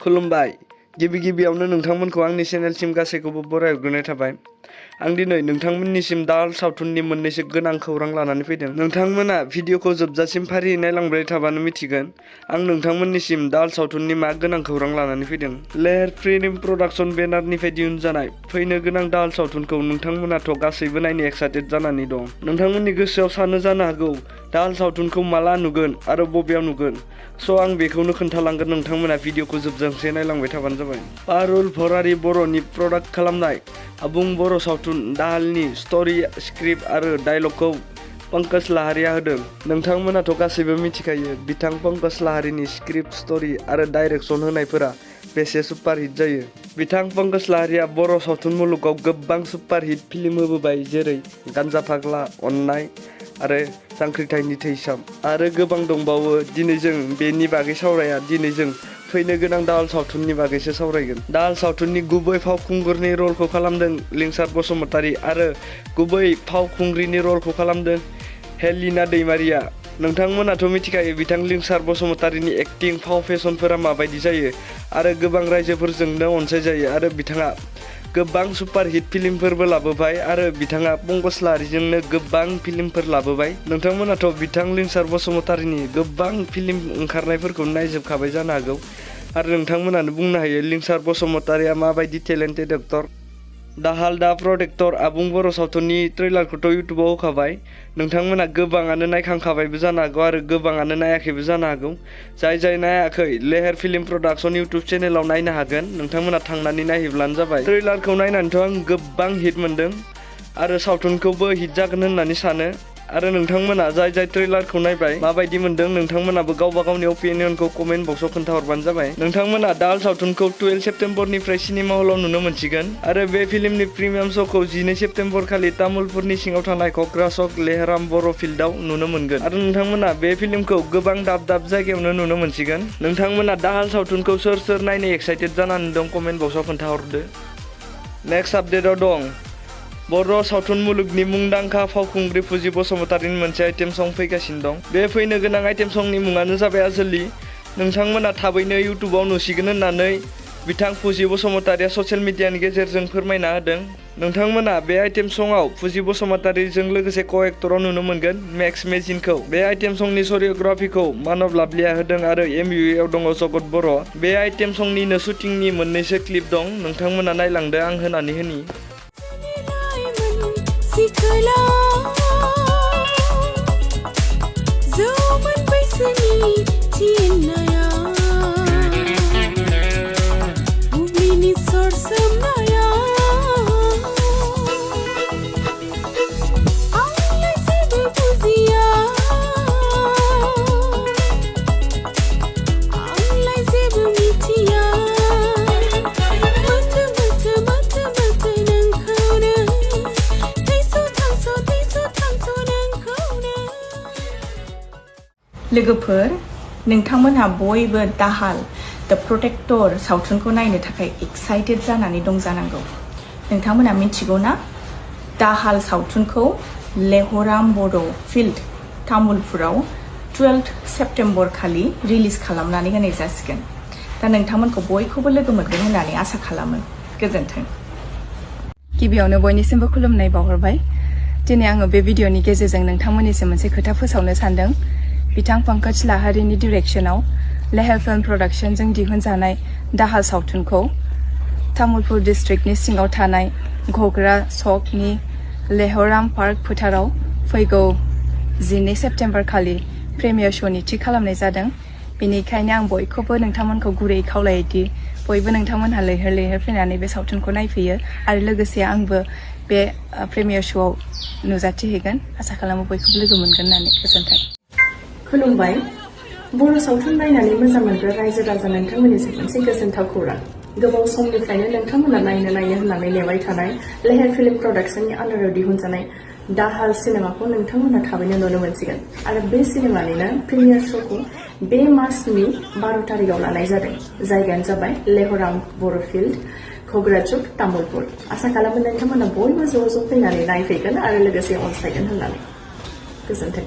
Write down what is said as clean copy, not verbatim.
खुलुमबाय गिबियावनो नोंथांमोनखौ आंनि चेनेलसिम गासैखौबो बरायहरग्रोनाय थाबाय। आं दिनै नोंथांमोननिसिम दाहाल सावथुननि मोननैसो गोनां खौरां लानानै फैदों। नोंथांमोना भिडिअखौ जोबजासिम फारियै नायलांबाय थाबानो मिथिगोन आं नोंथांमोननिसिम दाहाल सावथुननि मा गोनां खौरां लानानै फैदों। लेहेर फिल्म प्रडाक्शन बेनारनिफ्राय दिहुनजानाय फैनो गोनां दाहाल सावथुनखौ नोंथांमोनाथ' गासैबो नायनो एक्साइटेड जानानै दं। नोंथांमोननि गोसोआव सानो जानो हागौ दाहाल सावथुनखौ माला नुगोन आरो बबेयाव नुगोन। आं बेखौनो खोन्थालांगोन, नोंथांमोना भिडिअखौ जोबजासे नायलांबाय थाबानो जाबाय। पारुल भरारि बर'नि प्रडाक्ट खालामनाय आबुं बर' सावथुन दाहालनि स्ट'री, स्क्रिप्ट आरो डायलगखौ पंकज लाहारिया होदों। नोंथांमोनाथ' गासैबो मिथिखायो बिथां पंकज लाहारिनि स्क्रिप्ट, स्ट'री आरो डाइरेक्सन होनायफोरा बेसे सुपारहिट जायो। बिथां पंकज लाहारिया बर' सावथुन मुलुगाव गोबां सुपारहिट फिल्म होबोबाय, जेरै गानजा फाग्ला, अननाय आरो जांख्रिथायनि थैसाम आरो गोबां दंबावो। दिनै जों बेनि बागै सावराया, दिनै जों फैनो गोनां दाहाल सावथुननि बागैसो सावरायगोन। दाहाल सावथुननि गुबै फावखुंगुरनि रलखौ खालामदों लिंसार बसुमतारी आरो गुबै फावखुंग्रिनि रलखौ खालामदों हेलिना दैमारिया। नोंथांमोनाथ' मिथिखायो बिथां लिंसार बसुमतारीनि एक्टिं, फाव फेसनफोरा माबायदि जायो आरो गोबां रायजोफोरजोंनो अनसायजायो आरो बिथाङा गोबां सुपारहिट फिल्मफोरबो लाबोबाय आरो बिथाङा पंकज लाहारिजोंनो गोबां फिल्मफोर लाबोबाय। नोंथांमोनाथ' बिथां लिंसार बसुमतारीनि गोबां फिल्म ओंखारनायफोरखौ नायजोबखाबाय जानो हागौ आरो नोंथांमोनानो बुंनो हायो लिंसार बसुमतारीया माबायदि टेलेन्टेड एक्टर। दाहाल दा प्रटेक्टर आबुं बर' सावथुननि ट्रेलारखौथ' इउटुबाव होखाबाय। नोंथांमोना गोबाङानो नायखांखाबायबो जानो हागौ आरो गोबाङानो नायाखैबो जानो हागौ। जाय नायाखै लेहेर फिल्म प्रडाक्शन इउटुब चेनेलाव नायनो हागोन, नोंथांमोना थांनानै नायहैब्लानो जाबाय। ट्रेलारखौ नायनानैथ' आं गोबां हिट मोनदों आरो सावथुनखौबो हिट जागोन होननानै सानो। आरो नोंथांमोना जाय ट्रेलारखौ नायबाय माबायदि मोनदों, नोंथांमोनाबो गावबा गावनि अपिनियनखौ कमेन्ट बक्सआव खोन्थाहरबानो जाबाय। नोंथांमोना दाहाल सावथुनखौ 12 सेप्तेम्बरनिफ्राय सिनेमा हलाव नुनो मोनसिगोन आरो बे फिल्मनि प्रिमियाम श'खौ 12 सेप्तेम्बर खालि तामुलपुरनि सिङाव थानाय क'क्राझार लेहराम बर' फिल्डआव नुनो मोनगोन आरो नोंथांमोना बे फिल्मखौ गोबां दाब जायगायावनो नुनो मोनसिगोन। नोंथांमोना दाहाल सावथुनखौ सोर नायनो एक्साइटेड जानानै दं कमेन्ट बक्सआव खोन्थाहरदो। नेक्स्ट आपडेटआव दं बर' सावथुन मुलुगनि मुंदांखा फावखुंग्रि फुजि बसुमतारीनि मोनसे आइटेम सं फैगासिनो दं। बे फैनो गोनां आइटेम संनि मुङानो जाबाय आजोलि। नोंथांमोना थाबैनो इउटुबाव नुसिगोन होननानै बिथां फुजि बसुमतारीया ससियेल मिडियानि गेजेरजों फोरमायना होदों। नोंथांमोना बे आइटेम सङाव फुजि बसुमतारीजों लोगोसे क'-एक्टराव नुनो मोनगोन मेक्स मेजिनखौ। बे आइटेम संनि करिय'ग्राफिखौ मानब लाबलिया होदों आरो MUAव दङ जगत बर'। बे आइटेम संनिनो शुटिंनि मोननैसो क्लिप दं, नोंथांमोना नायलांदो, आं होनानै होनि। लोगोफोर, नोंथांमोनहा बयबो दाहाल दा प्रटेक्टर सावथुनखौ नायनो थाखाय एक्साइटेड जानानै दं जानांगौ। नोंथांमोनहा मिथिगौ ना दाहाल सावथुनखौ लेहराम बर' फिल्ड तामुलपुराव 12 सेप्तेम्बर खालि रिलिज खालामनानै होनाय जासिगोन। दा नोंथांमोनखौ बयखौबो लोगो मोनगोन होननानै आसा खालामो। गोजोन्थों। गिबियावनो बयनिसिमबो खुलुमनाय बावहरबाय। दिनै आङो बे भिडिअनि गेजेरजों नोंथांमोननिसिम मोनसे खोथा फोसावनो सानदों। बिथां पंकज लाहारिनि डिरेक्शनाव लेहेर फिल्म प्रडाक्शनजों दिहुनजानाय दाहाल सावथुनखौ तामुलपुर डिस्ट्रिक्टनि सिङाव थानाय घग्रा सकनि लेहराम पार्क फोथाराव फैगौ 12 सेप्तेम्बर खालि प्रिमियार श'नि थि खालामनाय जादों। बेनिखायनो आं बयखौबो नोंथांमोनखौ गुरै खावलायोदि बयबो नोंथांमोनहा लैहोर फैनानै बे सावथुनखौ नायफैयो आरो लोगोसे आंबो बे प्रिमियार श'आव नुजाथिहैगोन। आसा खालामो बयखौबो लोगो मोनगोन होननानै। गोजोन्थों। खुलुमबाय। बर' सावथुन नायनानै मोजां मोनग्रा रायजो राजा नोंथांमोननिसिम मोनसे गोजोनथाव खौरां। गोबाव समनिफ्रायनो नोंथांमोना नायनो होननानै नेबाय थानाय लेहेर फिल्म प्रडाक्शननि आन्दाराव दिहुनजानाय दाहाल सिनेमाखौ नोंथांमोना थाबैनो नुनो मोनसिगोन आरो बे सिनेमानिनो प्रिमियार श'खौ बे मासनि 12 तारिखआव लानाय जादों। जायगायानो जाबाय लेहराम बर' फिल्ड, घग्राचुक, तामुलपुर। आसा खालामो नोंथांमोना बयबो ज' फैनानै नायफैगोन आरो लोगोसे अनसायगोन होननानै। गोजोन्थों।